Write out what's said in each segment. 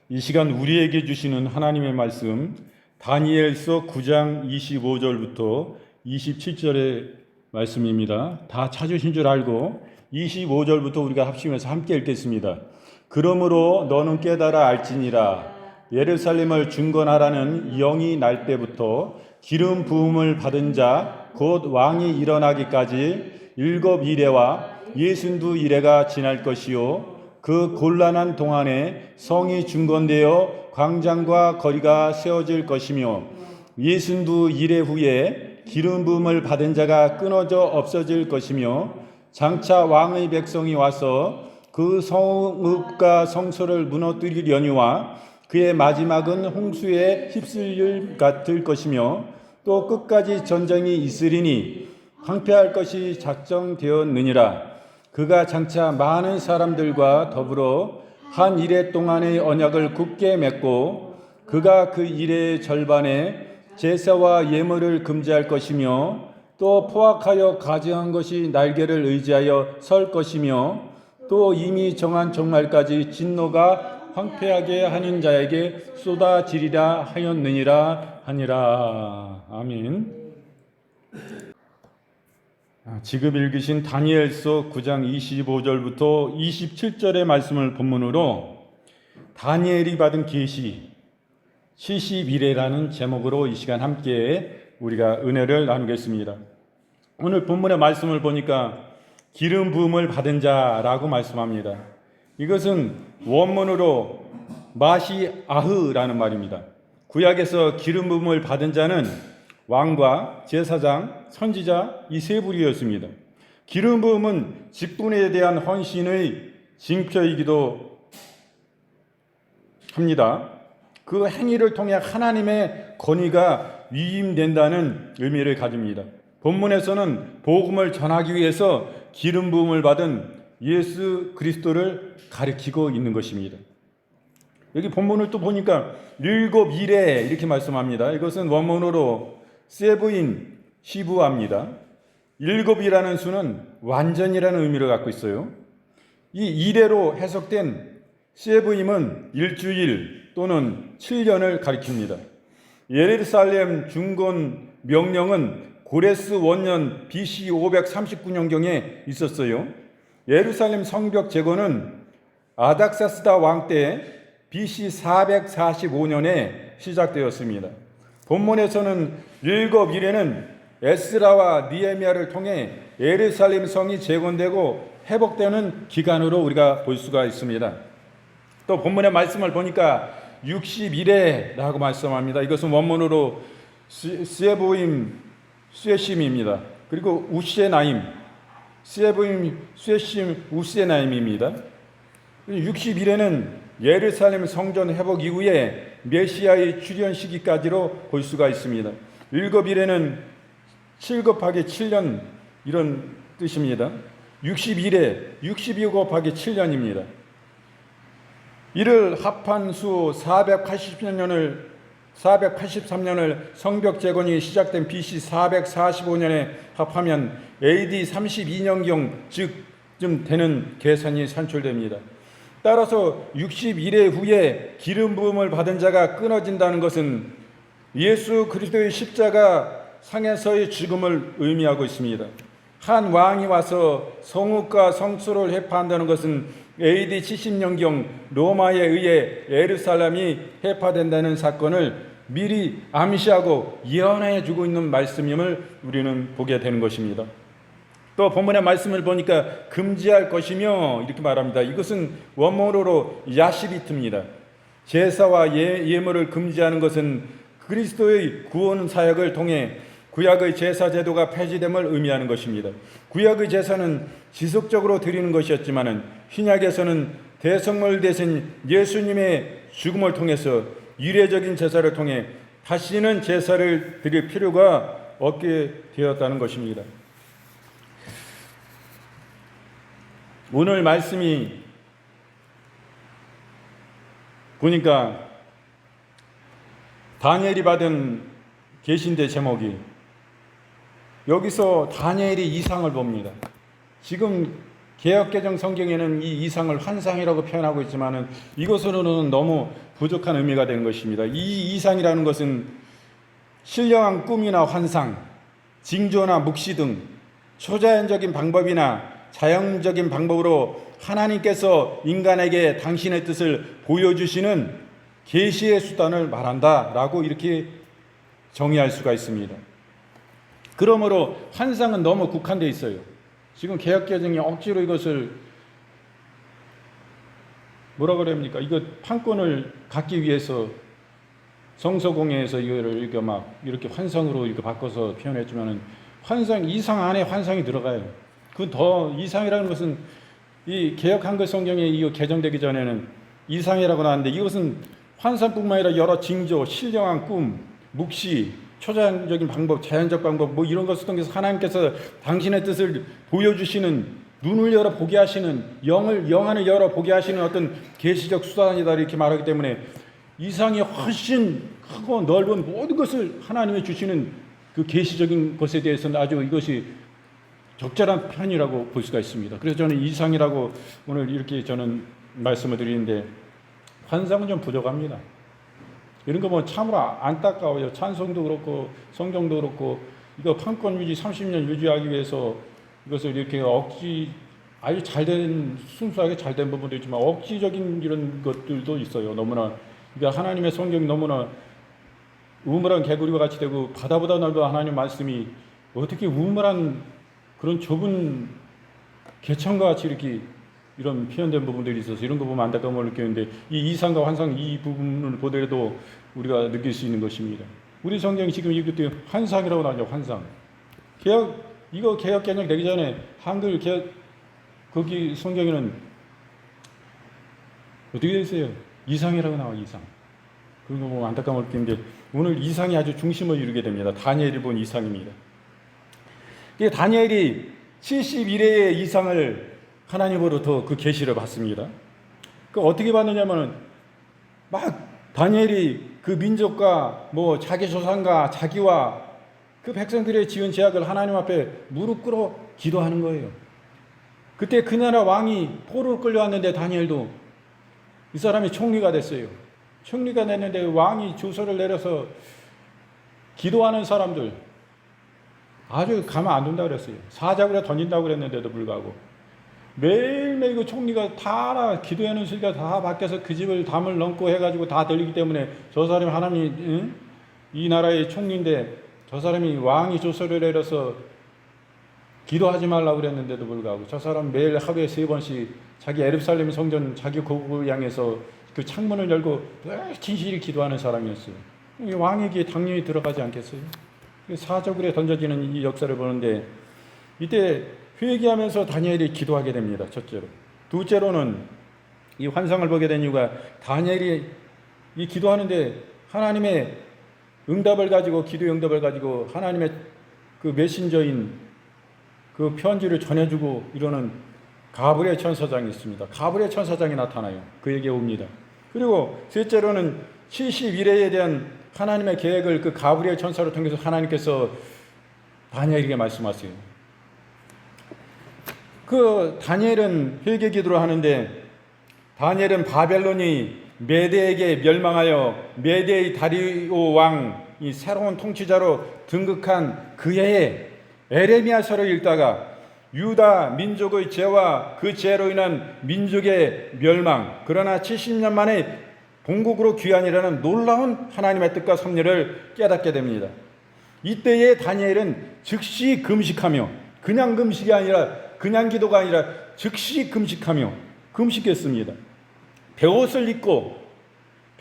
이 시간 우리에게 주시는 하나님의 말씀 다니엘서 9장 25절부터 27절의 말씀입니다. 다 찾으신 줄 알고 25절부터 우리가 합심해서 함께 읽겠습니다. 그러므로 너는 깨달아 알지니라. 예루살렘을 중건하라는 영이 날 때부터 기름 부음을 받은 자 곧 왕이 일어나기까지 7 이레와 62 이레가 지날 것이요 그 곤란한 동안에 성이 중건되어 광장과 거리가 세워질 것이며 62 이레 후에 기름 부음을 받은 자가 끊어져 없어질 것이며 장차 왕의 백성이 와서 그 성읍과 성소를 무너뜨리려니와 그의 마지막은 홍수에 휩쓸릴 일 같을 것이며 또 끝까지 전쟁이 있으리니 황폐할 것이 작정되었느니라. 그가 장차 많은 사람들과 더불어 한 이레 동안의 언약을 굳게 맺고 그가 그 이레의 절반에 제사와 예물을 금지할 것이며 또 포악하여 가증한 것이 날개를 의지하여 설 것이며 또 이미 정한 종말까지 진노가 황폐하게 하는 자에게 쏟아지리라 하였느니라 하니라. 아멘. 지금 읽으신 다니엘서 9장 25절부터 27절의 말씀을 본문으로 다니엘이 받은 계시 71회라는 제목으로 이 시간 함께 우리가 은혜를 나누겠습니다. 오늘 본문의 말씀을 보니까 기름 부음을 받은 자라고 말씀합니다. 이것은 원문으로 마시아흐라는 말입니다. 구약에서 기름 부음을 받은 자는 왕과 제사장, 선지자 이 세 부류였습니다. 기름 부음은 직분에 대한 헌신의 징표이기도 합니다. 그 행위를 통해 하나님의 권위가 위임된다는 의미를 가집니다. 본문에서는 복음을 전하기 위해서 기름 부음을 받은 예수 그리스도를 가리키고 있는 것입니다. 여기 본문을 또 보니까 7 이레 이렇게 말씀합니다. 이것은 원문으로 세브인 시부합니다. 7이라는 수는 완전이라는 의미를 갖고 있어요. 이 이레로 해석된 세브임은 일주일 또는 7년을 가리킵니다. 예루살렘 중건 명령은 고레스 원년 BC 539년경에 있었어요. 예루살렘 성벽 재건은 아닥사스다 왕 때 BC 445년에 시작되었습니다. 본문에서는 7 이레는 에스라와 니에미야를 통해 예루살렘 성이 재건되고 회복되는 기간으로 우리가 볼 수가 있습니다. 또 본문의 말씀을 보니까 61회라고 말씀합니다. 이것은 원문으로 스에보임 스에심입니다. 그리고 우시에나임 스에보임 스에심 우시에나임입니다. 61회는 예루살렘 성전 회복 이후에 메시아의 출현 시기까지로 볼 수가 있습니다. 7 이레는 7 곱하기 7년 이런 뜻입니다. 61회 62 곱하기 7년입니다. 이를 합한 수 483년을 성벽 재건이 시작된 BC 445년에 합하면 AD 32년경 즉쯤 되는 계산이 산출됩니다. 따라서 61회 후에 기름 부음을 받은 자가 끊어진다는 것은 예수 그리스도의 십자가 상에서의 죽음을 의미하고 있습니다. 한 왕이 와서 성읍과 성소를 회파한다는 것은 AD 70년경 로마에 의해 예루살렘이 회파된다는 사건을 미리 암시하고 예언해 주고 있는 말씀임을 우리는 보게 되는 것입니다. 또 본문의 말씀을 보니까 금지할 것이며 이렇게 말합니다. 이것은 원문으로 야시비트입니다. 제사와 예물을 금지하는 것은 그리스도의 구원 사역을 통해 구약의 제사 제도가 폐지됨을 의미하는 것입니다. 구약의 제사는 지속적으로 드리는 것이었지만 신약에서는 대성물 대신 예수님의 죽음을 통해서 이례적인 제사를 통해 다시는 제사를 드릴 필요가 없게 되었다는 것입니다. 오늘 말씀이 보니까 다니엘이 받은 계시인데 제목이 여기서 다니엘이 이상을 봅니다. 지금 개역개정 성경에는 이 이상을 환상이라고 표현하고 있지만 이것으로는 너무 부족한 의미가 되는 것입니다. 이 이상이라는 것은 신령한 꿈이나 환상, 징조나 묵시 등 초자연적인 방법이나 자연적인 방법으로 하나님께서 인간에게 당신의 뜻을 보여주시는 계시의 수단을 말한다라고 이렇게 정의할 수가 있습니다. 그러므로 환상은 너무 국한되어 있어요. 지금 개혁개정이 억지로 이것을 뭐라 그럽니까? 이거 판권을 갖기 위해서 성서공회에서 이거를 이렇게 환상으로 이렇게 바꿔서 표현했지만은 환상 이상 안에 환상이 들어가요. 그 더 이상이라는 것은 이 개역 한글 성경에 이거 개정되기 전에는 이상이라고 나왔는데 이것은 환상뿐만 아니라 여러 징조, 신령한 꿈, 묵시, 초자연적인 방법, 자연적 방법 뭐 이런 것을 통해서 하나님께서 당신의 뜻을 보여주시는 눈을 열어 보게 하시는 영 안을 열어 보게 하시는 어떤 계시적 수단이다 이렇게 말하기 때문에 이상이 훨씬 크고 넓은 모든 것을 하나님이 주시는 그 계시적인 것에 대해서는 아주 이것이 적절한 편이라고 볼 수가 있습니다. 그래서 저는 이상이라고 오늘 이렇게 저는 말씀을 드리는데 환상은 좀 부족합니다. 이런 거 뭐 참으로 안타까워요. 찬송도 그렇고 성경도 그렇고 이거 판권 유지 30년 유지하기 위해서 이것을 이렇게 아주 잘된 순수하게 잘된 부분도 있지만 억지적인 이런 것들도 있어요. 너무나 그러니까 하나님의 성경이 너무나 우물한 개구리와 같이 되고 바다보다 넓은 하나님 말씀이 어떻게 우물한 그런 좁은 개천과 같이 이렇게 이런 표현된 부분들이 있어서 이런 거 보면 안타까움을 느끼는데 이 이상과 환상 이 부분을 보더라도 우리가 느낄 수 있는 것입니다. 우리 성경이 지금 이것도 환상이라고 나오죠. 환상. 개혁 개정 되기 전에 한글 개혁 거기 성경에는 어떻게 되어 있어요? 이상이라고 나와 이상. 그런 거 보면 안타까움을 느끼는데 오늘 이상이 아주 중심을 이루게 됩니다. 다니엘이 본 이상입니다. 다니엘이 71회의 이상을 하나님으로부터 그 계시를 받습니다. 그 어떻게 받느냐면은 막 다니엘이 그 민족과 뭐 자기 조상과 자기와 그 백성들의 지은 죄악을 하나님 앞에 무릎 꿇어 기도하는 거예요. 그때 그 나라 왕이 포로로 끌려왔는데 다니엘도 이 사람이 총리가 됐어요. 총리가 됐는데 왕이 조서를 내려서 기도하는 사람들 아주 가만 안 둔다고 그랬어요. 사자굴에 던진다고 그랬는데도 불구하고 매일매일 그 총리가 다 알아. 기도하는 소리가 다 밖에서 그 집을 담을 넘고 해가지고 다 들리기 때문에 저 사람이 하나님이 이 나라의 총리인데 저 사람이 왕이 조서를 내려서 기도하지 말라고 그랬는데도 불구하고 저 사람 매일 하루에 3번씩 자기 예루살렘 성전 자기 고국을 향해서 그 창문을 열고 진실히 기도하는 사람이었어요. 왕에게 당연히 들어가지 않겠어요? 사자굴에 던져지는 이 역사를 보는데 이때 회개하면서 다니엘이 기도하게 됩니다. 첫째로. 둘째로는 이 환상을 보게 된 이유가 다니엘이 이 기도하는데 하나님의 응답을 가지고 기도의 응답을 가지고 하나님의 그 메신저인 그 편지를 전해주고 이러는 가브리엘 천사장이 있습니다. 가브리엘 천사장이 나타나요. 그에게 옵니다. 그리고 셋째로는 71회에 대한 하나님의 계획을 그 가브리엘 천사를 통해서 하나님께서 다니엘에게 말씀하세요. 그 다니엘은 회개 기도를 하는데 다니엘은 바벨론이 메대에게 멸망하여 메대의 다리오 왕이 새로운 통치자로 등극한 그 해에 에레미야서를 읽다가 유다 민족의 죄와 그 죄로 인한 민족의 멸망 그러나 70년 만에 본국으로 귀환이라는 놀라운 하나님의 뜻과 섭리를 깨닫게 됩니다. 이때에 다니엘은 즉시 금식하며 그냥 금식이 아니라 그냥 기도가 아니라 즉시 금식하며 금식했습니다. 베옷을 입고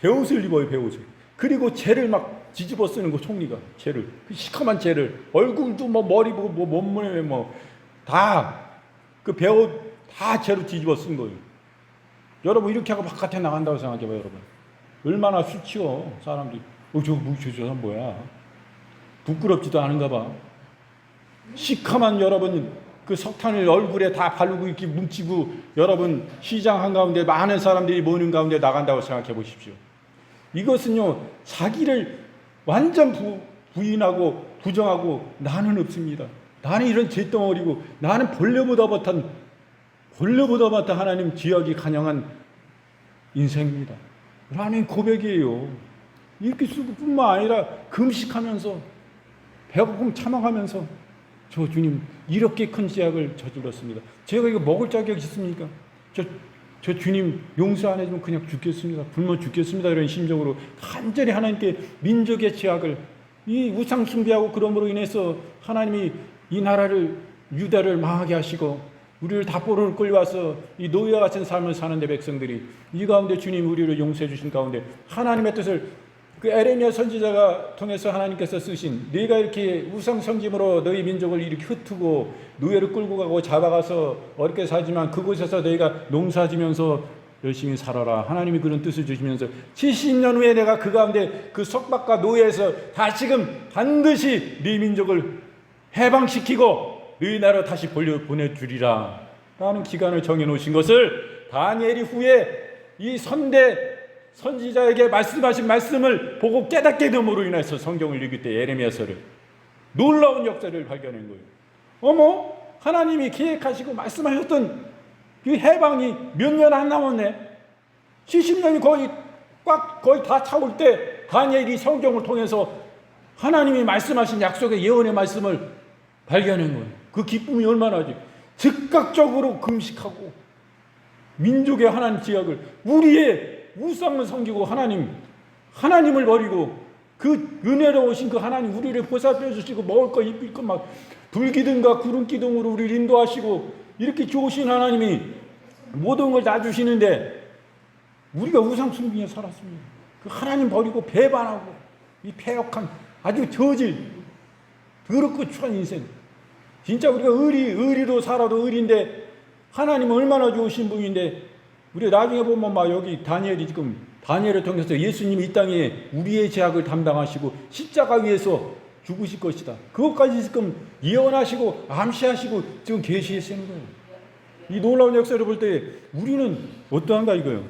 베옷을 입어요. 베옷을. 그리고 죄를 막 뒤집어 쓰는 거 총리가 죄를 그 시커먼 죄를 얼굴도 뭐 머리 보고 뭐 몸무게 뭐 다 그 베옷 다 죄로 뒤집어 쓴 거예요. 여러분 이렇게 하고 바깥에 나간다고 생각해봐요. 여러분 얼마나 수치워 사람들이 저 사람 뭐야 부끄럽지도 않은가 봐. 시커먼 여러분 그 석탄을 얼굴에 다 바르고 이렇게 뭉치고 여러분 시장 한가운데 많은 사람들이 모이는 가운데 나간다고 생각해 보십시오. 이것은요 자기를 완전 부인하고 부정하고 나는 없습니다. 나는 이런 죄덩어리고 나는 벌레보다 못한 하나님 지역이 간영한 인생입니다. 라는 고백이에요. 이렇게 쓰고 뿐만 아니라 금식하면서 배고픔 참아가면서 저 주님 이렇게 큰 죄악을 저질렀습니다. 제가 이거 먹을 자격이 있습니까? 저 주님 용서 안 해주면 그냥 죽겠습니다. 굶어 죽겠습니다. 이런 심정으로 간절히 하나님께 민족의 죄악을 이 우상 숭배하고 그럼으로 인해서 하나님이 이 나라를 유다를 망하게 하시고 우리를 답보로 끌려와서 이 노예와 같은 삶을 사는데 백성들이 이 가운데 주님 우리를 용서해 주신 가운데 하나님의 뜻을 그 에레미야 선지자가 통해서 하나님께서 쓰신 네가 이렇게 우상 섬김으로 너희 민족을 이렇게 흩트고 노예를 끌고 가고 잡아가서 어렵게 살지만 그곳에서 너희가 농사지면서 열심히 살아라. 하나님이 그런 뜻을 주시면서 70년 후에 내가 그 가운데 그 속박과 노예에서 다시금 반드시 네 민족을 해방시키고 너희 나라로 다시 보내주리라 라는 기간을 정해놓으신 것을 다니엘이 후에 이 선지자에게 말씀하신 말씀을 보고 깨닫게 됨으로 인해서 성경을 읽을 때 에레미야서를 놀라운 역사를 발견한 거예요. 어머, 하나님이 계획하시고 말씀하셨던 그 해방이 몇 년 안 남았네. 70년이 거의 다 차올 때 다니엘이 성경을 통해서 하나님이 말씀하신 약속의 예언의 말씀을 발견한 거예요. 그 기쁨이 얼마나지. 즉각적으로 금식하고 민족의 하나님 지역을 우리의 우상을 섬기고 하나님을 버리고 그 은혜로우신 그 하나님 우리를 보살펴 주시고 먹을 거 입을 거 막 불기둥과 구름기둥으로 우리를 인도하시고 이렇게 좋으신 하나님이 모든 걸 다 주시는데 우리가 우상 숭배에 살았습니다. 그 하나님 버리고 배반하고 이 패역한 아주 저질 더럽고 추한 인생. 진짜 우리가 의리로 살아도 의리인데 하나님은 얼마나 좋으신 분인데 우리 나중에 보면 막 여기 다니엘을 통해서 예수님이 이 땅에 우리의 죄악을 담당하시고 십자가 위에서 죽으실 것이다. 그것까지 지금 예언하시고 암시하시고 지금 계시하시는 거예요. 이 놀라운 역사를 볼 때 우리는 어떠한가 이거예요.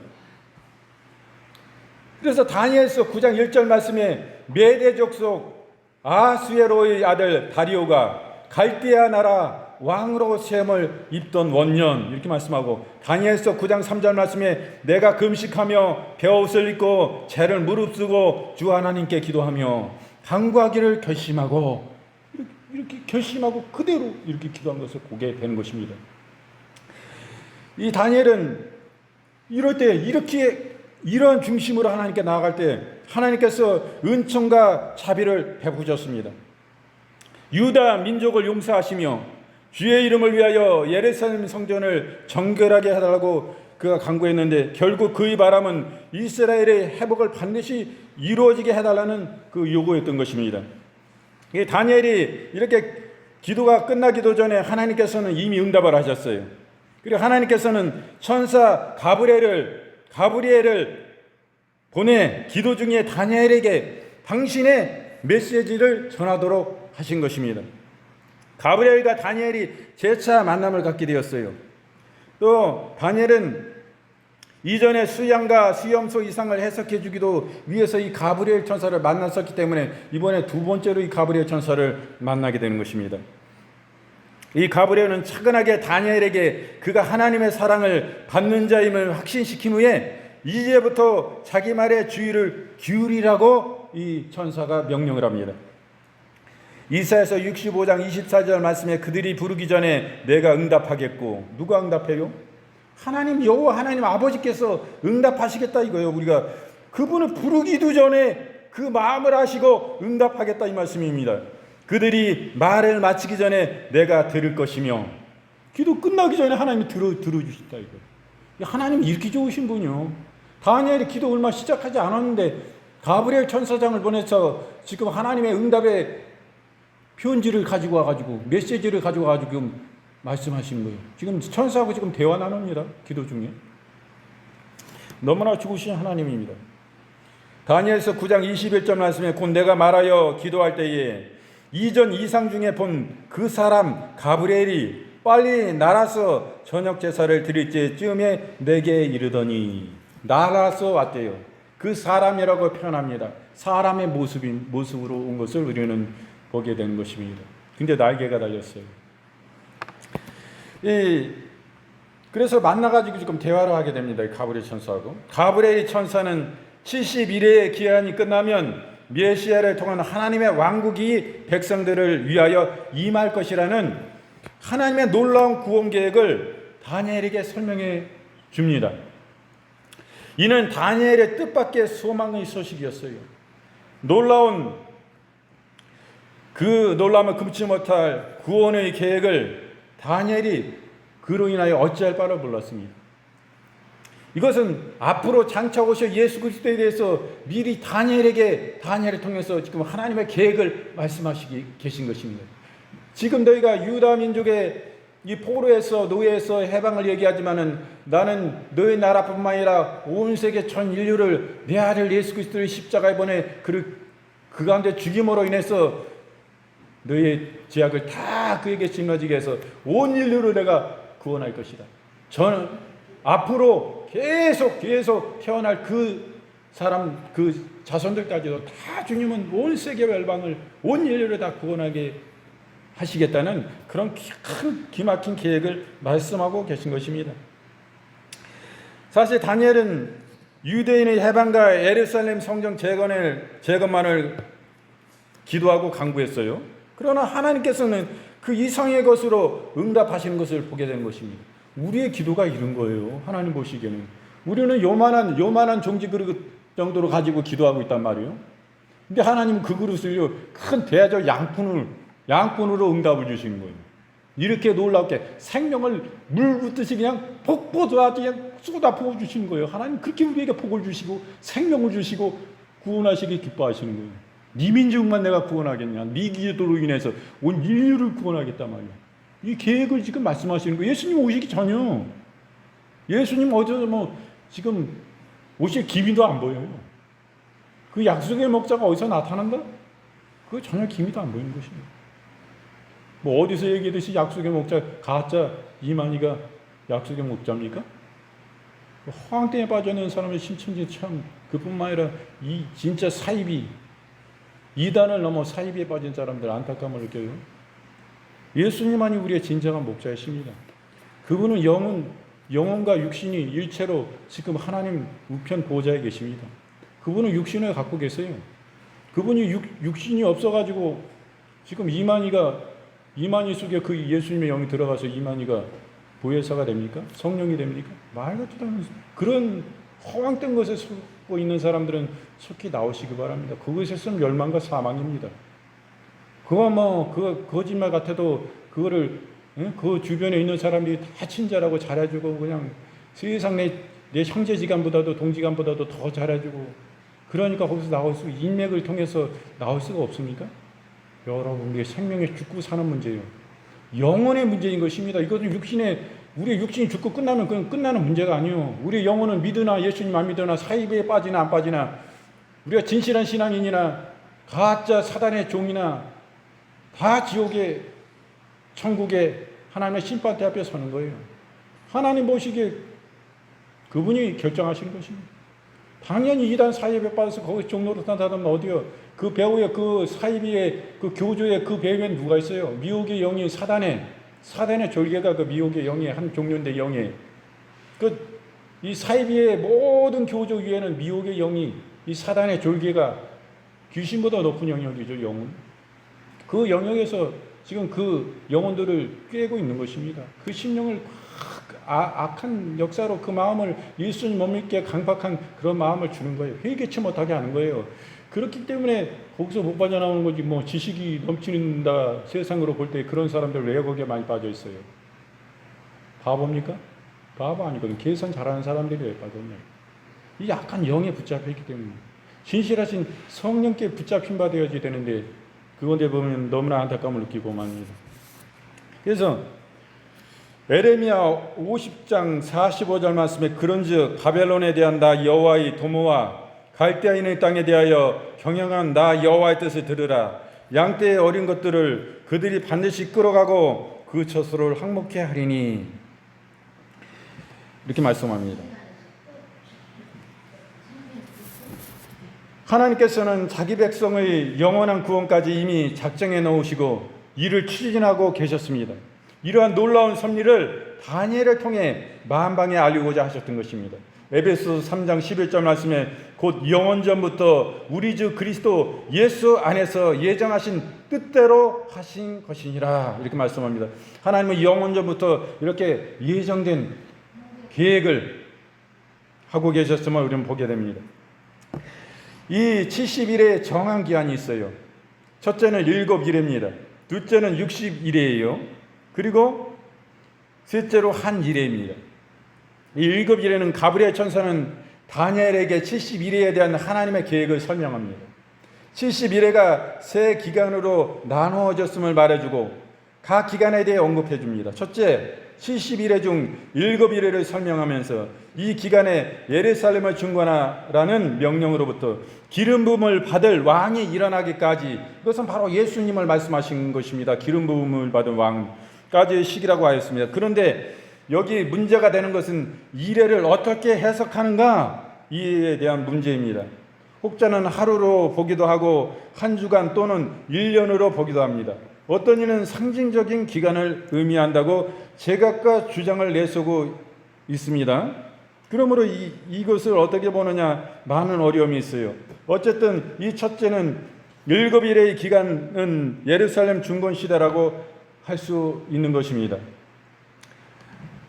그래서 다니엘서 9장 1절 말씀에 메대 족속 아수에로의 아들 다리오가 갈대아 나라 왕으로 시험을 입던 원년 이렇게 말씀하고 다니엘서 9장 3절 말씀에 내가 금식하며 베옷을 입고 죄를 무릅쓰고 주 하나님께 기도하며 간구하기를 결심하고 이렇게 결심하고 그대로 이렇게 기도한 것을 보게 되는 것입니다. 이 다니엘은 이럴 때 이런 중심으로 하나님께 나아갈 때 하나님께서 은총과 자비를 베푸셨습니다. 유다 민족을 용서하시며 주의 이름을 위하여 예루살렘 성전을 정결하게 해달라고 그가 간구했는데 결국 그의 바람은 이스라엘의 회복을 반드시 이루어지게 해달라는 그 요구였던 것입니다. 다니엘이 이렇게 기도가 끝나기도 전에 하나님께서는 이미 응답을 하셨어요. 그리고 하나님께서는 천사 가브리엘을 보내 기도 중에 다니엘에게 당신의 메시지를 전하도록 하신 것입니다. 가브리엘과 다니엘이 재차 만남을 갖게 되었어요. 또 다니엘은 이전에 수양과 수염소 이상을 해석해 주기도 위해서 이 가브리엘 천사를 만났었기 때문에 이번에 두 번째로 이 가브리엘 천사를 만나게 되는 것입니다. 이 가브리엘은 차근하게 다니엘에게 그가 하나님의 사랑을 받는 자임을 확신시킨 후에 이제부터 자기 말에 주의를 기울이라고 이 천사가 명령을 합니다. 이사야서 65장 24절 말씀에 그들이 부르기 전에 내가 응답하겠고 누가 응답해요? 하나님 여호와 하나님 아버지께서 응답하시겠다 이거예요. 우리가 그분을 부르기도 전에 그 마음을 하시고 응답하겠다 이 말씀입니다. 그들이 말을 마치기 전에 내가 들을 것이며 기도 끝나기 전에 하나님이 들어주신다 이거. 하나님이 이렇게 좋으신 분이요. 다니엘이 기도 얼마 시작하지 않았는데 가브리엘 천사장을 보내서 지금 하나님의 응답의 편지를 가지고 와가지고 메시지를 가지고 와가지고 지금 말씀하신 거예요. 지금 천사하고 지금 대화 나눕니다. 기도 중에. 너무나 좋으신 하나님입니다. 다니엘서 9장 21절 말씀에 곧 내가 말하여 기도할 때에 이전 이상 중에 본 그 사람 가브리엘이 빨리 날아서 저녁 제사를 드릴 때쯤에 내게 이르더니 날아서 왔대요. 그 사람이라고 표현합니다. 사람의 모습으로 온 것을 우리는 보게 된 것입니다. 근데 날개가 달렸어요. 그래서 만나가지고 지금 대화를 하게 됩니다. 가브리엘 천사하고. 가브리엘 천사는 71회의 기한이 끝나면 메시아를 통한 하나님의 왕국이 백성들을 위하여 임할 것이라는 하나님의 놀라운 구원 계획을 다니엘에게 설명해 줍니다. 이는 다니엘의 뜻밖의 소망의 소식이었어요. 그 놀라움을 금치 못할 구원의 계획을 다니엘이 그로 인하여 어찌할 바를 몰랐습니다. 이것은 앞으로 장차 오실 예수 그리스도에 대해서 미리 다니엘을 통해서 지금 하나님의 계획을 말씀하시기 계신 것입니다. 지금 너희가 유다 민족의 이 포로에서 노예에서 해방을 얘기하지만은 나는 너희 나라뿐만 아니라 온 세계 전 인류를 내 아들 예수 그리스도를 십자가에 보내 그 가운데 죽임으로 인해서 너희의 죄악을 다 그에게 짊어지게 해서 온 인류를 내가 구원할 것이다. 저는 앞으로 계속 태어날 그 사람 그 자손들까지도 다 주님은 온 세계 열방을 온 인류를 다 구원하게 하시겠다는 그런 큰 기막힌 계획을 말씀하고 계신 것입니다. 사실 다니엘은 유대인의 해방과 예루살렘 성정 재건만을 기도하고 간구했어요. 그러나 하나님께서는 그 이상의 것으로 응답하시는 것을 보게 된 것입니다. 우리의 기도가 이런 거예요. 하나님 보시기에는 우리는 요만한 종지 그릇 정도로 가지고 기도하고 있단 말이에요. 근데 하나님은 그 그릇을요 큰 대저 양푼으로 응답을 주시는 거예요. 이렇게 놀랍게 생명을 물 붓듯이 그냥 폭포도 그냥 쏟아 부어 주시는 거예요. 하나님 그렇게 우리에게 복을 주시고 생명을 주시고 구원하시기 기뻐하시는 거예요. 네 민족만 내가 구원하겠냐? 네 기도로 인해서 온 인류를 구원하겠단 말이야. 이 계획을 지금 말씀하시는 거예요. 예수님 오시기 전혀. 예수님 어디서 지금 오실 기미도 안 보여요. 그 약속의 목자가 어디서 나타난다? 그거 전혀 기미도 안 보이는 것입니다. 어디서 얘기하듯이 약속의 목자 가짜 이만희가 약속의 목자입니까? 허황땡에 빠져있는 사람의 신천지 참 그뿐만 아니라 이 진짜 이단을 넘어 사이비에 빠진 사람들 안타까움을 느껴요. 예수님만이 우리의 진정한 목자이십니다. 그분은 영혼과 육신이 일체로 지금 하나님 우편 보좌에 계십니다. 그분은 육신을 갖고 계세요. 그분이 육신이 없어가지고 지금 이만희 속에 그 예수님의 영이 들어가서 이만희가 보혜사가 됩니까? 성령이 됩니까? 말 같지도 않은 그런 허황된 것에 속고 있는 사람들은 속히 나오시기 바랍니다. 그것에서는 멸망과 사망입니다. 그거 거짓말 같아도 그거를 그 주변에 있는 사람들이 다 친절하고 잘해주고 그냥 세상 내 형제지간보다도 동지간보다도 더 잘해주고 그러니까 거기서 나올 수 인맥을 통해서 나올 수가 없습니까? 여러분 우리의 생명에 죽고 사는 문제예요. 영혼의 문제인 것입니다. 이것은 우리의 육신이 죽고 끝나면 그건 끝나는 문제가 아니에요. 우리의 영혼은 믿으나 예수님 안 믿으나 사이비에 빠지나 안 빠지나 우리가 진실한 신앙인이나 가짜 사단의 종이나 다 지옥의 천국의 하나님의 심판대 앞에 서는 거예요. 하나님 보시기에 그분이 결정하시는 것입니다. 당연히 이단 사이비에 빠져서 거기 종노릇한 사람은 어디요? 그 배후에 그 사이비의 그 교조의 그 배후에 누가 있어요? 미혹의 영이 사단의 졸개가 그 미혹의 영의 한 종류인데 영의 이 사이비의 모든 교조 위에는 미혹의 영이 이 사단의 졸개가 귀신보다 높은 영역이죠. 영은 그 영역에서 지금 그 영혼들을 꿰고 있는 것입니다. 그 심령을 악한 역사로 그 마음을 예수님 못 믿게 강박한 그런 마음을 주는 거예요. 회개치 못하게 하는 거예요. 그렇기 때문에 거기서 못 빠져나오는 거지 지식이 넘치는다 세상으로 볼 때 그런 사람들 왜 거기에 많이 빠져 있어요? 바보입니까? 바보 아니거든. 계산 잘하는 사람들이 왜 빠졌냐? 이 약한 영에 붙잡혀 있기 때문에 진실하신 성령께 붙잡힌 바 되어야지 되는데 그건데 보면 너무나 안타까움을 느끼고 맙니다. 그래서 에레미야 50장 45절 말씀에 그런즉 바벨론에 대한 나 여호와의 도모와 갈대아인의 땅에 대하여 경영한 나 여호와의 뜻을 들으라. 양떼의 어린 것들을 그들이 반드시 끌어가고 그 처소를 항목케 하리니 이렇게 말씀합니다. 하나님께서는 자기 백성의 영원한 구원까지 이미 작정해 놓으시고 이를 추진하고 계셨습니다. 이러한 놀라운 섭리를 다니엘을 통해 만방에 알리고자 하셨던 것입니다. 에베소서 3장 11절 말씀에 곧 영원전부터 우리 주 그리스도 예수 안에서 예정하신 뜻대로 하신 것이니라 이렇게 말씀합니다. 하나님은 영원전부터 이렇게 예정된 계획을 하고 계셨음을 우리는 보게 됩니다. 이 70일의 정한 기한이 있어요. 첫째는 7일입니다. 둘째는 60일이에요. 그리고 셋째로 한 일회입니다. 이 7일에는 가브리엘 천사는 다니엘에게 70일에 대한 하나님의 계획을 설명합니다. 70일회가 세 기간으로 나누어졌음을 말해주고 각 기간에 대해 언급해 줍니다. 첫째, 70일회 중 7일회를 설명하면서 이 기간에 예루살렘을 중건하라는 명령으로부터 기름 부음을 받을 왕이 일어나기까지, 이것은 바로 예수님을 말씀하신 것입니다. 기름 부음을 받은 왕까지의 시기라고 하였습니다. 그런데 여기 문제가 되는 것은 이래를 어떻게 해석하는가, 이에 대한 문제입니다. 혹자는 하루로 보기도 하고 한 주간 또는 1년으로 보기도 합니다. 어떤 이는 상징적인 기간을 의미한다고 제각각 주장을 내세우고 있습니다. 그러므로 이것을 어떻게 보느냐, 많은 어려움이 있어요. 어쨌든 이 첫째는 7일의 기간은 예루살렘 중건 시대라고 할 수 있는 것입니다.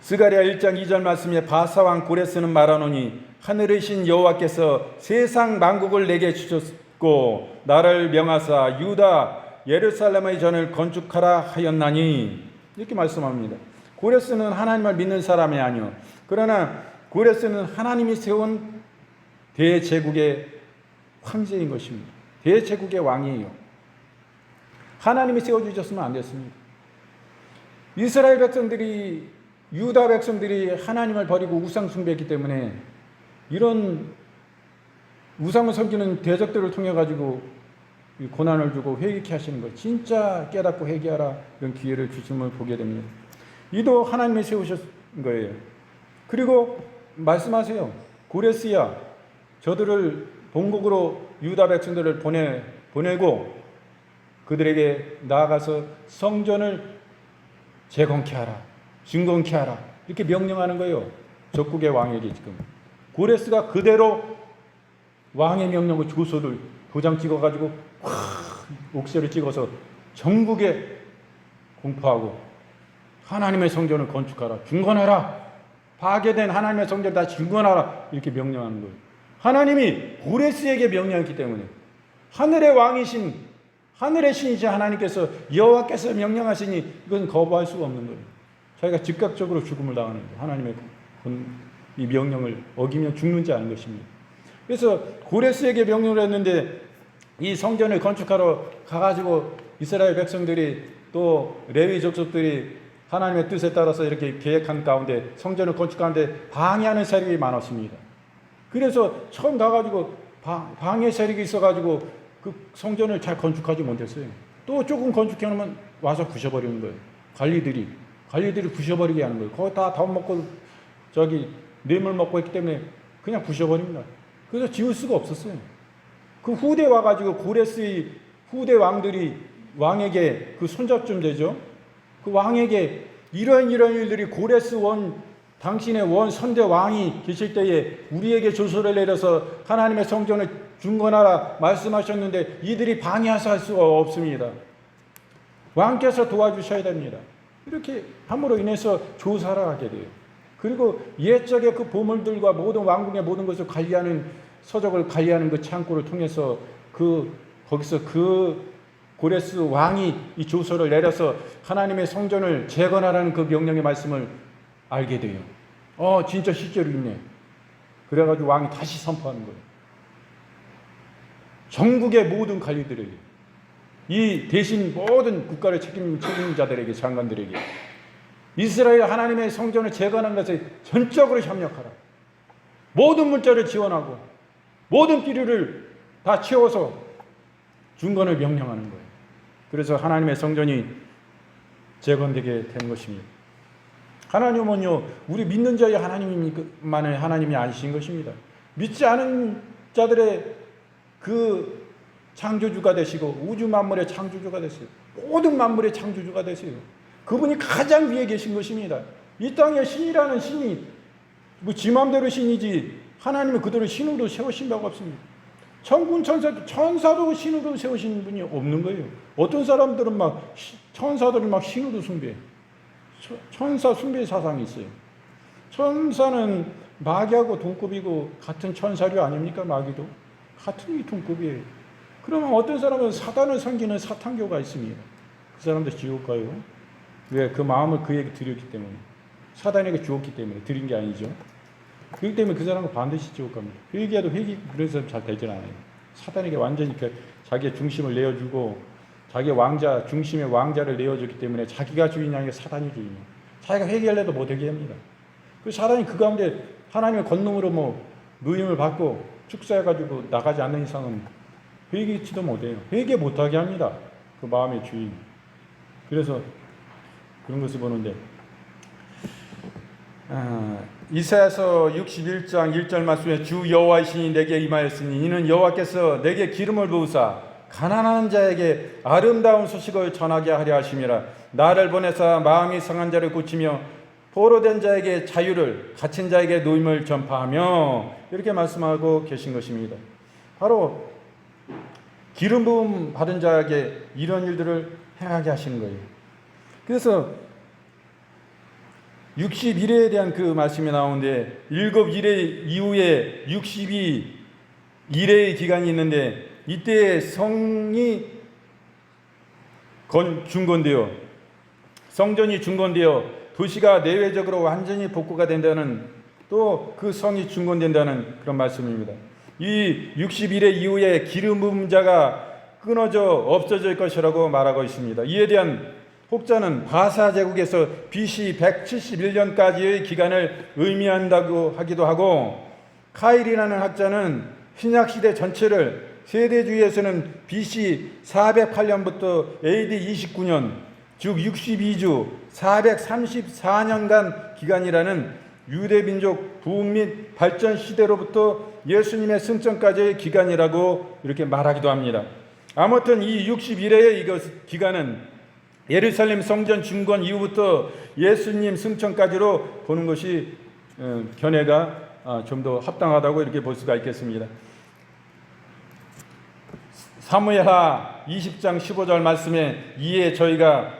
스가랴 1장 2절 말씀에 바사왕 고레스는 말하노니 하늘의 신 여호와께서 세상 만국을 내게 주셨고 나를 명하사 유다 예루살렘의 전을 건축하라 하였나니, 이렇게 말씀합니다. 고레스는 하나님을 믿는 사람이 아니요, 그러나 고레스는 하나님이 세운 대제국의 황제인 것입니다. 대제국의 왕이에요. 하나님이 세워주셨으면 안 됐습니다. 이스라엘 백성들이, 유다 백성들이 하나님을 버리고 우상 숭배했기 때문에 이런 우상을 섬기는 대적들을 통해 가지고 고난을 주고 회개케 하시는 것, 진짜 깨닫고 회개하라, 이런 기회를 주심을 보게 됩니다. 이도 하나님이 세우신 거예요. 그리고 말씀하세요. 고레스야, 저들을 본국으로 유다 백성들을 보내고 그들에게 나아가서 성전을 재건케 하라, 증건케 하라, 이렇게 명령하는 거예요. 적국의 왕에게. 지금 고레스가 그대로 왕의 명령을 조서를 도장 찍어가지고 옥새를 찍어서 전국에 공포하고 하나님의 성전을 건축하라, 증건하라, 파괴된 하나님의 성전을 다 증건하라, 이렇게 명령하는 거예요. 하나님이 고레스에게 명령했기 때문에, 하늘의 왕이신, 하늘의 신이신 하나님께서, 여호와께서 명령하시니 이건 거부할 수가 없는 거예요. 자기가 즉각적으로 죽음을 당하는 거예요. 하나님의 이 명령을 어기면 죽는지 아는 것입니다. 그래서 고레스에게 명령을 했는데 이 성전을 건축하러 가가지고 이스라엘 백성들이 또 레위 족속들이 하나님의 뜻에 따라서 이렇게 계획한 가운데 성전을 건축하는데 방해하는 세력이 많았습니다. 그래서 처음 가가지고 방해 세력이 있어가지고 그 성전을 잘 건축하지 못했어요. 또 조금 건축해놓으면 와서 부셔버리는 거예요. 관리들이 부셔버리게 하는 거예요. 거기 다 돈 먹고 뇌물 먹고 했기 때문에 그냥 부셔버립니다. 그래서 지울 수가 없었어요. 그 후대 와가지고 고레스의 후대 왕들이 왕에게, 그 손잡쯤 되죠, 그 왕에게 이런 일들이 고레스 당신의 선대 왕이 계실 때에 우리에게 조서를 내려서 하나님의 성전을 중건하라 말씀하셨는데 이들이 방해해서 할 수가 없습니다. 왕께서 도와주셔야 됩니다. 이렇게 함으로 인해서 조사를 하게 돼요. 그리고 옛적의 그 보물들과 모든 왕궁의 모든 것을 관리하는, 서적을 관리하는 그 창고를 통해서 거기서 고레스 왕이 이 조서를 내려서 하나님의 성전을 재건하라는 그 명령의 말씀을 알게 돼요. 진짜 실제로 있네. 그래가지고 왕이 다시 선포하는 거예요. 전국의 모든 관리들에게, 이 대신 모든 국가를 책임자들에게, 장관들에게 이스라엘 하나님의 성전을 재건한 것에 전적으로 협력하라. 모든 물자를 지원하고 모든 필요를 다 채워서 중건을 명령하는 거예요. 그래서 하나님의 성전이 재건되게 된 것입니다. 하나님은요, 우리 믿는 자의 하나님만의 하나님이 아니신 것입니다. 믿지 않은 자들의 그 창조주가 되시고 우주 만물의 창조주가 되세요. 모든 만물의 창조주가 되세요. 그분이 가장 위에 계신 것입니다. 이 땅에 신이라는 신이 뭐 지 마음대로 신이지 하나님은 그들을 신으로 세우신 바가 없습니다. 천군 천사도 신으로 세우신 분이 없는 거예요. 어떤 사람들은 막 천사들을 막 신으로 숭배. 천사 숭배 사상이 있어요. 천사는 마귀하고 동급이고 같은 천사류 아닙니까? 마귀도 같은 동급이에요. 그러면 어떤 사람은 사단을 섬기는 사탄교가 있습니다. 그 사람도 지옥 가요. 왜? 그 마음을 그에게 드렸기 때문에. 사단에게 주었기 때문에 드린 게 아니죠. 그렇기 때문에 그 사람은 반드시 지옥 갑니다. 회개해도 그래서 잘 되질 않아요. 사단에게 완전히 자기의 중심을 내어주고 자기 왕자 중심의 왕자를 내어줬기 때문에 자기가 주인이 아니라 사단이 주인이에요. 자기가 회개하려도 못하게 합니다. 그 사단이 그 가운데 하나님의 권능으로 뭐 누임을 받고 축사해가지고 나가지 않는 이상은 회개치도 못해요. 회개 못하게 합니다. 그 마음의 주인. 그래서 그런 것을 보는데 이사야서 61장 1절 말씀에 주 여호와의 신이 내게 임하였으니 이는 여호와께서 내게 기름을 부으사 가난한 자에게 아름다운 소식을 전하게 하려 하심이라. 나를 보내사 마음이 상한 자를 고치며 포로된 자에게 자유를 갇힌 자에게 노임을 전파하며 이렇게 말씀하고 계신 것입니다. 바로 기름 부음 받은 자에게 이런 일들을 행하게 하시는 거예요. 그래서 60일에 대한 그 말씀이 나오는데 7일의 이후에 62일의 기간이 있는데 이때 성이 중건되어 성전이 중건되어 도시가 내외적으로 완전히 복구가 된다는 또 그 성이 중건된다는 그런 말씀입니다. 이 60일의 이후에 기름 부은 자가 끊어져 없어질 것이라고 말하고 있습니다. 이에 대한 혹자는 바사 제국에서 BC 171년까지의 기간을 의미한다고 하기도 하고 카일이라는 학자는 신약시대 전체를 세대주의에서는 BC 408년부터 AD 29년 즉 62주 434년간 기간이라는 유대민족 부흥 및 발전 시대로부터 예수님의 승천까지의 기간이라고 이렇게 말하기도 합니다. 아무튼 이 60일의 기간은 예루살렘 성전 중건 이후부터 예수님 승천까지로 보는 것이 견해가 좀 더 합당하다고 이렇게 볼 수가 있겠습니다. 사무엘하 20장 15절 말씀에 이에 저희가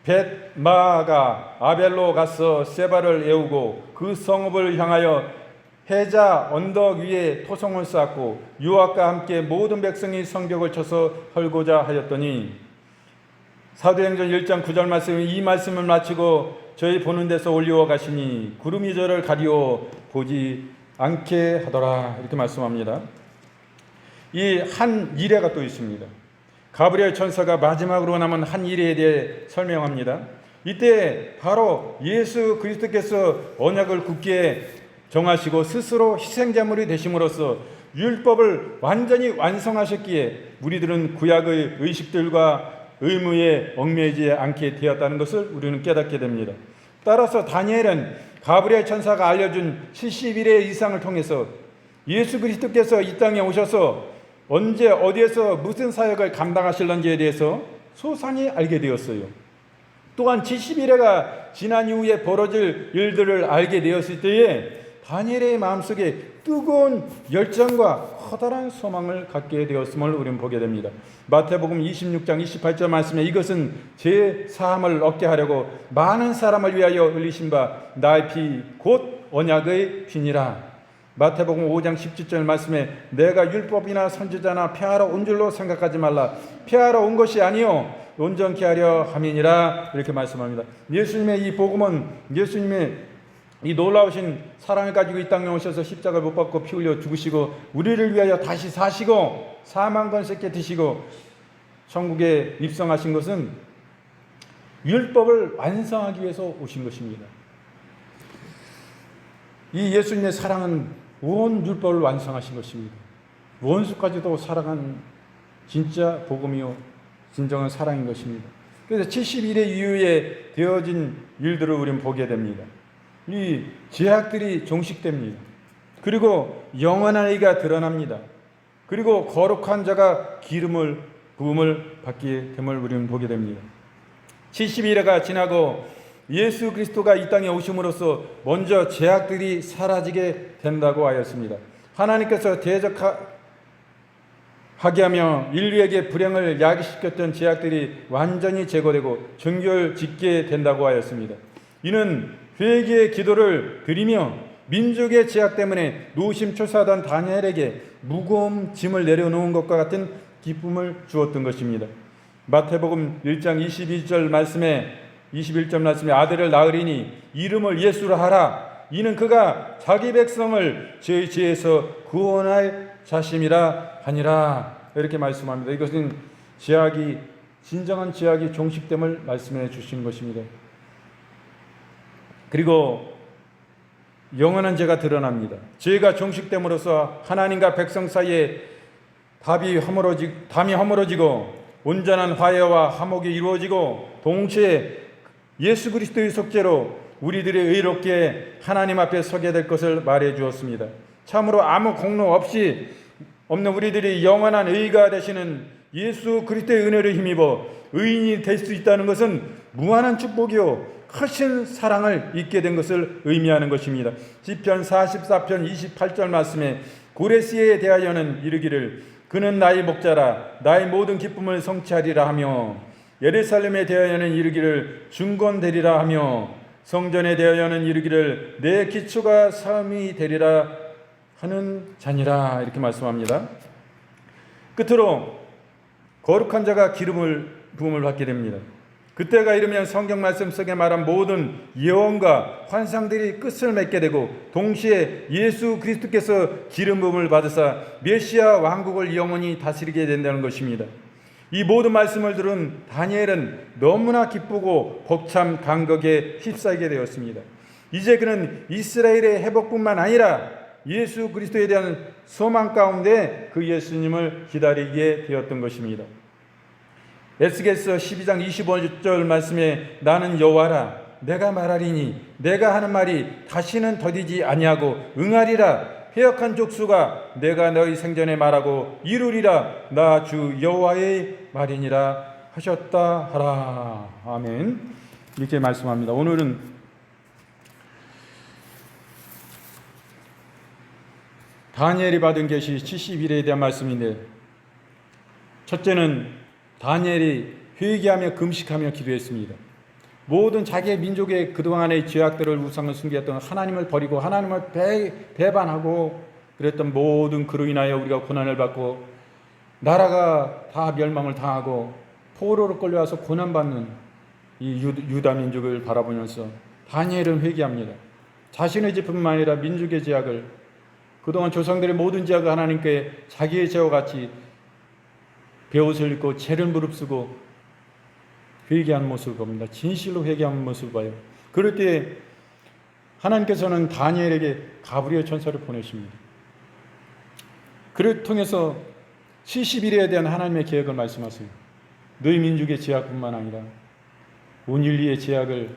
벳마가 아벨로 가서 세바를 에우고 그 성읍을 향하여 해자 언덕 위에 토성을 쌓고 유압과 함께 모든 백성이 성벽을 쳐서 헐고자 하였더니 사도행전 1장 9절 말씀에 이 말씀을 마치고 저희 보는 데서 올리워 가시니 구름이 저를 가리워 보지 않게 하더라 이렇게 말씀합니다. 이 한 이래가 또 있습니다. 가브리엘 천사가 마지막으로 남은 한 이래에 대해 설명합니다. 이때 바로 예수 그리스도께서 언약을 굳게 정하시고 스스로 희생제물이 되심으로써 율법을 완전히 완성하셨기에 우리들은 구약의 의식들과 의무에 얽매이지 않게 되었다는 것을 우리는 깨닫게 됩니다. 따라서 다니엘은 가브리엘 천사가 알려준 70일의 이상을 통해서 예수 그리스도께서 이 땅에 오셔서 언제 어디에서 무슨 사역을 감당하실런지에 대해서 소상히 알게 되었어요. 또한 70일회가 지난 이후에 벌어질 일들을 알게 되었을 때에 다니엘의 마음속에 뜨거운 열정과 커다란 소망을 갖게 되었음을 우리는 보게 됩니다. 마태복음 26장 28절 말씀에 이것은 제 사함을 얻게 하려고 많은 사람을 위하여 흘리신 바 나의 피 곧 언약의 피니라. 마태복음 5장 17절 말씀에 내가 율법이나 선지자나 폐하러 온 줄로 생각하지 말라. 폐하러 온 것이 아니요 온전케 하려 함이니라 이렇게 말씀합니다. 예수님의 이 복음은 예수님의 이 놀라우신 사랑을 가지고 이 땅에 오셔서 십자가를 못 받고 피 흘려 죽으시고 우리를 위하여 다시 사시고 사망 권세께 드시고 천국에 입성하신 것은 율법을 완성하기 위해서 오신 것입니다. 이 예수님의 사랑은 온 율법을 완성하신 것입니다. 원수까지도 사랑한 진짜 복음이요 진정한 사랑인 것입니다. 그래서 70일의 이후에 되어진 일들을 우리는 보게 됩니다. 이 제약들이 종식됩니다. 그리고 영원한 의가 드러납니다. 그리고 거룩한 자가 부음을 받게 됨을 우리는 보게 됩니다. 70일회가 지나고 예수 그리스도가 이 땅에 오심으로써 먼저 죄악들이 사라지게 된다고 하였습니다. 하나님께서 대적하게 하며 인류에게 불행을 야기시켰던 죄악들이 완전히 제거되고 정결짓게 된다고 하였습니다. 이는 회개의 기도를 드리며 민족의 죄악 때문에 노심초사하던 다니엘에게 무거운 짐을 내려놓은 것과 같은 기쁨을 주었던 것입니다. 마태복음 1장 21절 말씀에 아들을 낳으리니 이름을 예수로 하라. 이는 그가 자기 백성을 저희 죄에서 구원할 자심이라 하니라. 이렇게 말씀합니다. 이것은 진정한 죄악이 종식됨을 말씀해 주시는 것입니다. 그리고 영원한 죄가 드러납니다. 죄가 종식됨으로써 하나님과 백성 사이에 담이 허물어지고 온전한 화해와 화목이 이루어지고 동시에 예수 그리스도의 속죄로 우리들이 의롭게 하나님 앞에 서게 될 것을 말해 주었습니다. 참으로 아무 공로 없이 없는 우리들이 영원한 의가 되시는 예수 그리스도의 은혜를 힘입어 의인이 될 수 있다는 것은 무한한 축복이요 크신 사랑을 잊게 된 것을 의미하는 것입니다. 시편 44편 28절 말씀에 고레스에 대하여는 이르기를 그는 나의 목자라 나의 모든 기쁨을 성취하리라 하며 예루살렘에 대하여는 이르기를 중건되리라 하며 성전에 대하여는 이르기를 내 기초가 삶이 되리라 하는 자니라. 이렇게 말씀합니다. 끝으로 거룩한 자가 부음을 받게 됩니다. 그때가 이르면 성경 말씀 속에 말한 모든 예언과 환상들이 끝을 맺게 되고 동시에 예수 그리스도께서 기름 부음을 받으사 메시아 왕국을 영원히 다스리게 된다는 것입니다. 이 모든 말씀을 들은 다니엘은 너무나 기쁘고 벅참 감격에 휩싸이게 되었습니다. 이제 그는 이스라엘의 회복뿐만 아니라 예수 그리스도에 대한 소망 가운데 그 예수님을 기다리게 되었던 것입니다. 에스겔서 12장 25절 말씀에 나는 여호와라 내가 말하리니 내가 하는 말이 다시는 더디지 아니하고 응하리라 회역한 족수가 내가 너희 생전에 말하고 이루리라 나 주 여호와의 말이니라 하셨다 하라. 아멘. 이렇게 말씀합니다. 오늘은 다니엘이 받은 계시 70일에 대한 말씀인데 첫째는 다니엘이 회개하며 금식하며 기도했습니다. 모든 자기의 민족의 그동안의 죄악들을 우상을 숨겼던 하나님을 버리고 하나님을 배반하고 그랬던 모든 그로 인하여 우리가 고난을 받고 나라가 다 멸망을 당하고 포로로 끌려와서 고난받는 이 유다 민족을 바라보면서 다니엘은 회개합니다. 자신의 죄뿐만 아니라 민족의 죄악을 그동안 조상들의 모든 죄악을 하나님께 자기의 죄와 같이 베옷을 입고 죄를 무릅쓰고 회개한 모습을 봅니다. 진실로 회개한 모습을 봐요. 그럴 때 하나님께서는 다니엘에게 가브리엘 천사를 보내십니다. 그를 통해서 70일에 대한 하나님의 계획을 말씀하세요. 너희 민족의 죄악뿐만 아니라 온 인류의 죄악을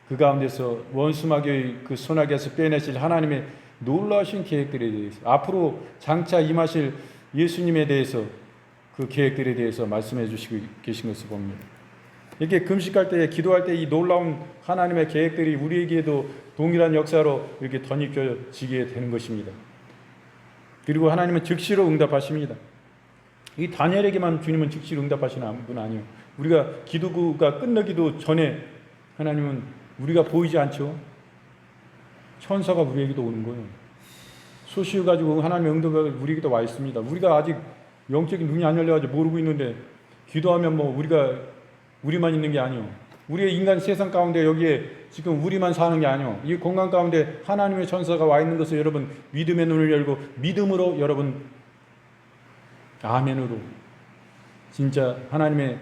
그 가운데서 원수마귀의 그 손아귀에서 빼내실 하나님의 놀라우신 계획들에 대해서 앞으로 장차 임하실 예수님에 대해서 그 계획들에 대해서 말씀해 주시고 계신 것을 봅니다. 이렇게 금식할 때, 기도할 때 이 놀라운 하나님의 계획들이 우리에게도 동일한 역사로 이렇게 덧입혀지게 되는 것입니다. 그리고 하나님은 즉시로 응답하십니다. 이 다니엘에게만 주님은 즉시로 응답하시는 분 아니에요. 우리가 기도가 끝나기도 전에 하나님은 우리가 보이지 않죠. 천사가 우리에게도 오는 거예요. 소식을 가지고 하나님의 응답이 우리에게도 와 있습니다. 우리가 아직 영적인 눈이 안 열려가지고 모르고 있는데 기도하면 우리만 있는 게 아니요. 우리의 인간 세상 가운데 여기에 지금 우리만 사는 게 아니요. 이 공간 가운데 하나님의 천사가 와 있는 것을 여러분 믿음의 눈을 열고 믿음으로 여러분 아멘으로 진짜 하나님의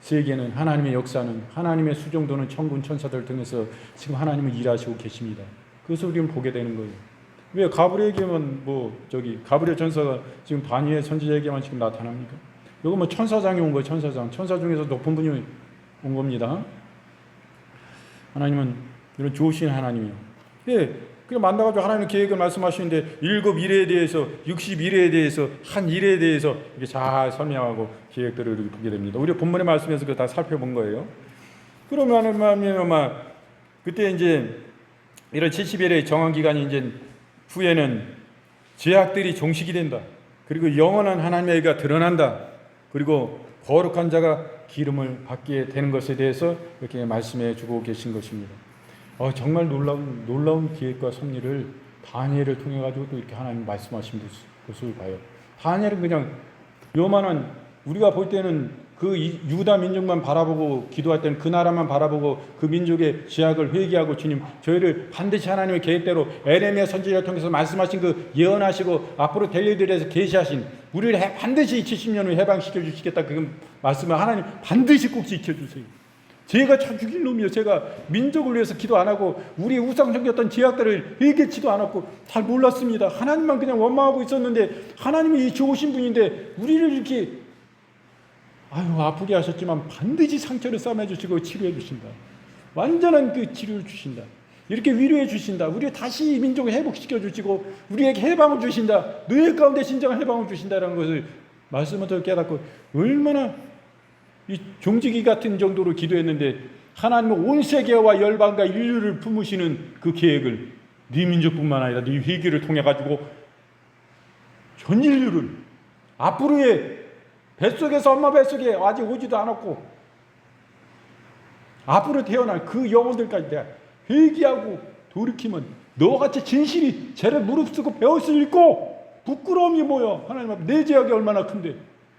세계는 하나님의 역사는 하나님의 수종도는 천군 천사들 등에서 지금 하나님은 일하시고 계십니다. 그것을 우리는 보게 되는 거예요. 왜 가브리엘에게만 가브리엘 천사가 지금 다니엘 선지자에게만 지금 나타납니까? 이거 천사장이 온 거예요. 천사장. 천사 중에서 높은 분이 온 겁니다. 하나님은 이런 좋으신 하나님이에요. 예, 그냥 만나가지고 하나님의 계획을 말씀하시는데 7일에 대해서 60일에 대해서 한 일에 대해서 이렇게 잘 설명하고 계획들을 보게 됩니다. 우리 본문의 말씀에서 그거 다 살펴본 거예요. 그러면 그때 이제 1월 70일의 정한 기간이 이제 후에는 죄악들이 종식이 된다. 그리고 영원한 하나님의 의가 드러난다. 그리고 거룩한 자가 기름을 받게 되는 것에 대해서 이렇게 말씀해 주고 계신 것입니다. 정말 놀라운 기획과 섭리를 다니엘을 통해 가지고 또 이렇게 하나님 말씀하신 것을 봐요. 다니엘은 그냥 요만한, 우리가 볼 때는 그 유다 민족만 바라보고 기도할 때는 그 나라만 바라보고 그 민족의 죄악을 회개하고 주님 저희를 반드시 하나님의 계획대로 에레미야 선지자를 통해서 말씀하신 그 예언하시고 앞으로 될 일들에 대해서 계시하신 우리를 반드시 70년 후에 해방시켜 주시겠다 그 말씀을 하나님 반드시 꼭 지켜주세요. 제가 참 죽일 놈이요. 제가 민족을 위해서 기도 안 하고 우리의 우상 섬겼던 죄악들을 회개치도 않았고 잘 몰랐습니다. 하나님만 그냥 원망하고 있었는데 하나님이 좋으신 분인데 우리를 이렇게 아프게 하셨지만 반드시 상처를 싸매 주시고 치료해 주신다. 완전한 그 치료를 주신다. 이렇게 위로해 주신다. 우리 다시 민족을 회복시켜 주시고 우리에게 해방을 주신다. 너희 가운데 진정한 해방을 주신다라는 것을 말씀을 깨닫고 얼마나 이 종지기 같은 정도로 기도했는데 하나님은 온 세계와 열방과 인류를 품으시는 그 계획을 네 민족뿐만 아니라 네 회개를 통해 가지고 전 인류를 앞으로의 뱃속에서 엄마 뱃속에 아직 오지도 않았고 앞으로 태어날 그 영혼들까지 내가 회개하고 돌이키면 너같이 진실이 죄를 무릅쓰고 배옷을 입고 부끄러움이 뭐야. 하나님 앞에 내 죄악이 얼마나 큰데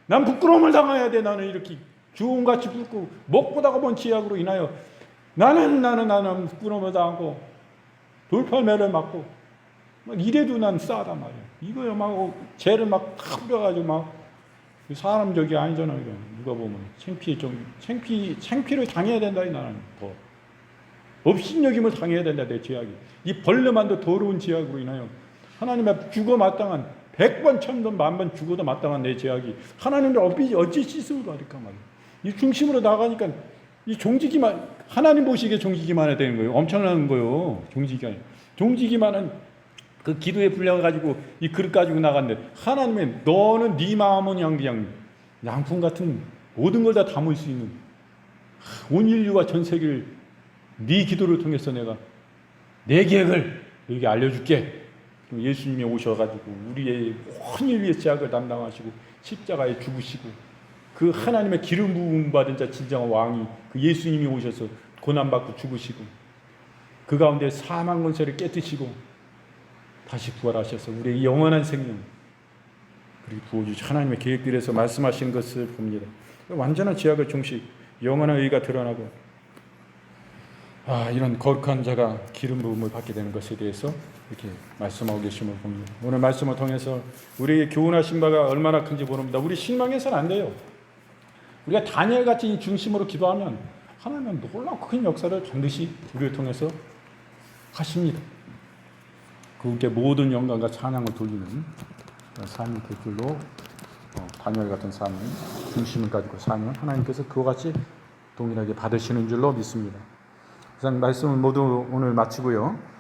난 부끄러움을 당해야 돼. 나는 이렇게 주홍같이 붉고 먹보다가 먼 죄악으로 인하여 나는 부끄러움을 당하고 돌팔매를 맞고 막 이래도 난 싸단 말이야. 이거야 막 죄를 막 뿌려가지고 막 사람적이 아니잖아요. 누가 보면 창피를 당해야 된다. 이 나는 더 업신여김을 당해야 된다. 내 죄악이 이 벌레만도 더러운 죄악으로 인하여 하나님 앞에 죽어 마땅한 100번 1000번 10,000번 죽어도 마땅한 내 죄악이 하나님을 어찌 씻으러 할까 말이야. 이 중심으로 나가니까 이 종지기만 하나님 보시기에 종지기만 해야 되는 거예요. 엄청난 거예요. 종지기만은 그 기도에 불려가지고 이 그릇 가지고 나갔는데 하나님의 너는 네 마음은 그냥 양품 같은 모든 걸 다 담을 수 있는 온 인류와 전 세계를 네 기도를 통해서 내가 내 계획을 너에게 알려줄게. 예수님이 오셔가지고 우리의 온 인류의 죄악을 담당하시고 십자가에 죽으시고 그 하나님의 기름 부음 받은 자 진정한 왕이 그 예수님이 오셔서 고난받고 죽으시고 그 가운데 사망 권세를 깨뜨시고 다시 부활하셔서 우리의 영원한 생명 그리고 부어주시 하나님의 계획들에서 말씀하시는 것을 봅니다. 완전한 죄악을 종식 영원한 의가 드러나고 이런 거룩한 자가 기름 부음을 받게 되는 것에 대해서 이렇게 말씀하고 계심을 봅니다. 오늘 말씀을 통해서 우리에게 교훈하신 바가 얼마나 큰지 모릅니다. 우리 실망해서는 안 돼요. 우리가 다니엘같이 중심으로 기도하면 하나님은 놀랍고 큰 역사를 반드시 우리를 통해서 하십니다. 그분께 모든 영광과 찬양을 돌리는 삶이 될 줄로 다니엘 같은 삶을 중심을 가지고 사는 하나님께서 그와 같이 동일하게 받으시는 줄로 믿습니다. 이상 말씀을 모두 오늘 마치고요.